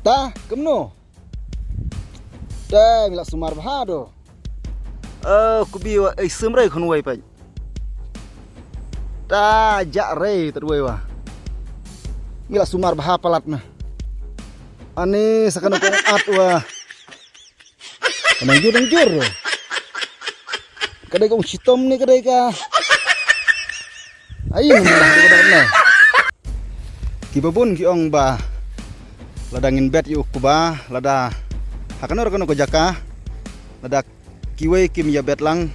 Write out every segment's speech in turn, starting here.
Ta kemno. Ta mila sumar bahado. Kubi wa semrai khonwai pa. Ta ja re tadwai wa. Mila sumar baha palat na. Ani sakano kong at wa. Kanang jur. Kadai kong sitom ni kadai ka. Ayun na. Kibabun ki ong ba. Ladangin bet yu kuba lada hakanor kono ko jaka lada kiwe kim ya bet lang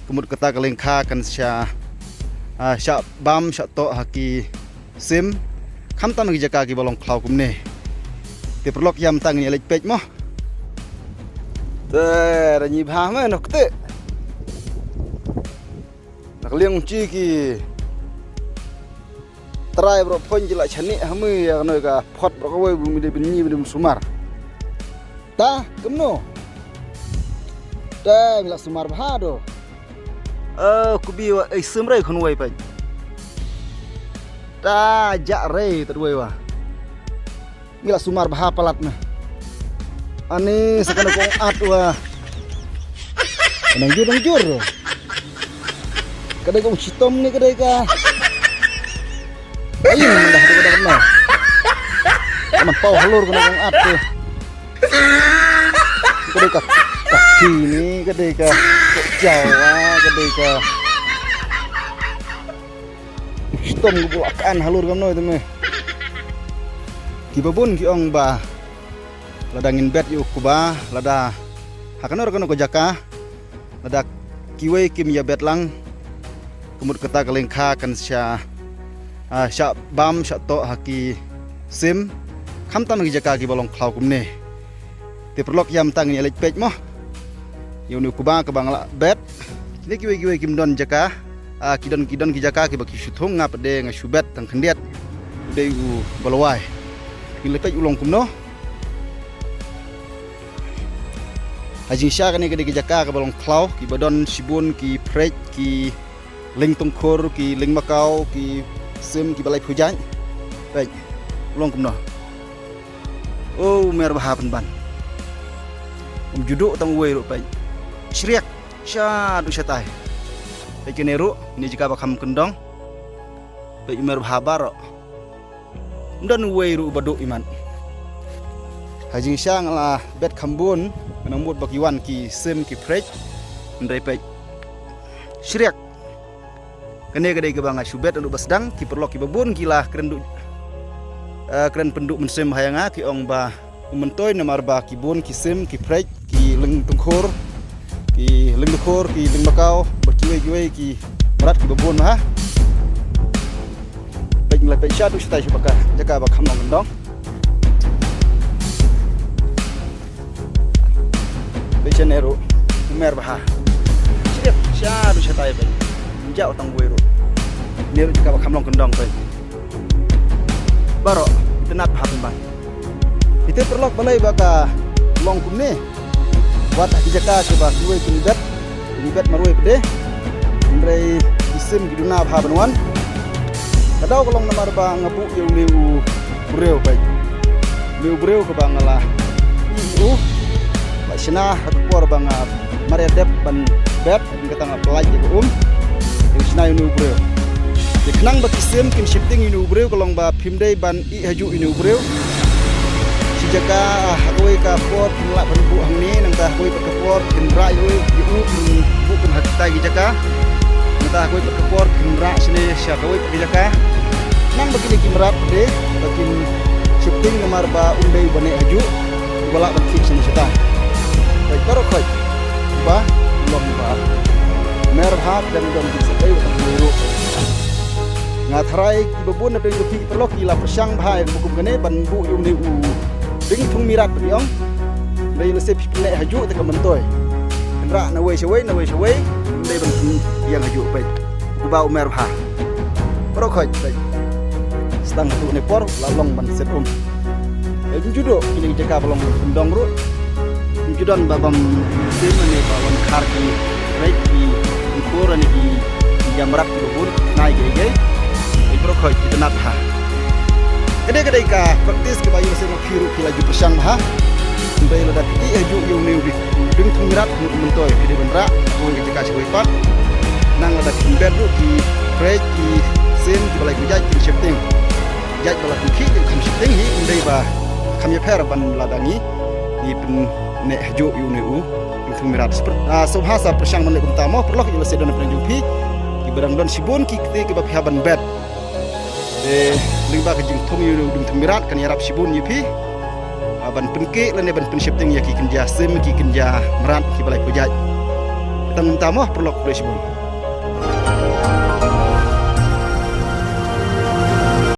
kemud kata kalengkha kan sya bam sya to haki sim khamtan ki jaka ki bolong khlau kumne te perlok yam tang ni lek pej mo te ranyi bha ma nok te nak liang chi ki try bro pon jila chani hami ya noi ka phot bro ko we bumi de binni bim sumar ta kemno ta mila sumar bahado kubi wa semrai khonwai pa ta ja re tadwai wa mila sumar baha palat na ani sakano kong at wa nang jur kadai kong sitom ni kadai ka. Ayun dah. Mana pau halur kena kong at tu. Kadai ka kaki ni kadai ka Jawa kadai ka. Sitom gulakan halur kamno itu me. Kibabun ki ong ba. Ladangin bet yu kuba lada hakanor kono ko jaka. Lada kiwe kim ya bet lang. Kemud kata kalengkha kan sya bam sya to haki sim khamtan ki jaka ki bolong khlau kumne te perlok yam tang ni lek pej mo yunu kuba ka bangla bet ni kiwe kim don jaka kidon ki jaka ki baki suthong ngap de nga subet tang khendiat de u bolowai ki lek pej ulong kumno hajing sya kan ki jaka ka bolong khlau ki badon sibun ki prej ki ling tongkhor ki ling makau ki sim ki balai phujai baik ulong kumno mer bahapan ban juduk tang we ru baik syriak sya du syatai baik neru ni jika bakam kendong baik mer bahabar ndan we ru baduk iman hajing syang lah bet khambun namut bakiwan ki sim ki prej ndai baik syriak kene kadai ke banga subet untuk basdang ki perlok ki babun gila keren penduk mensem hayanga ki ong ba umentoy namar ba ki bun ki sim ki prek ki leng tungkhor ki leng makau berkiwe ki berat ki babun ha pek la pek syadu stai subaka jaka ba kham nong becenero mer ba ha siap syadu stai ba jauh tang weru niru jika bakam long kendong pe baro tenat hapen ban itu perlok balai baka long kumne wat jaka ke ba kuwe kinibet marwe pede ndrei isim giduna bha banwan kadau kolong namar ba ngabu yu liu breu pe liu breu ke bangala ba sina hakpor banga maria dep ban bet kata ngapelai ke Isna inu breu. Dikenang baki sim kin shifting inu breu kolong ba pimdai ban I haju inu breu. Si jaka hakoi ka port ngelak ban bu hang ni nang ta hakoi pat port kin ra yu bu kin hatta gi jaka. Nang ta hakoi pat port kin ra sini sya hakoi pat jaka. Nang baki ni kimrat de baki shifting nomor ba undai bane haju wala ban fix ni seta. Baik karo khoi. Ba long ba merhab dan dom disetai biru ngatrai babun na pengu pi perlok ila persang bhai bukum gane ban bu yum ni u ding thung mirat priong dei le se pipne haju te kamantoy ra na we shawai dei ban yang haju pai ku ba merha pro khoj pai stang tu ne por lalong ban set judo ini jaka bolong pendong ru judon babam simane bawon kharki right di ukuran di jamrak kubur naik gay itu rokok itu natha Kedai-kedai ka praktis ke bayu sema phiru laju persang ha. Sampai ledak ti haju yu new di dung thungrat mentoy di benra ko ngi ka choi pat. Nang ledak bed ru ki break ki sen ki balai ku jaj ki shifting. Jaj balai ku ki kam shifting hi ndai ba kam ya phera ban ladangi ni pen ne haju yu new dung thungrat subhasa persang men utama perlu ki lesedon penjung pi ki barang don sibun ki ti ki ba phaban bed. Lingba ke jing thong yu dung thmirat kan yarap sibun yipi ban penke lene ban penshipting ya ki kinja sem ki kinja merat ki balai pujaj tang utama perlu sibun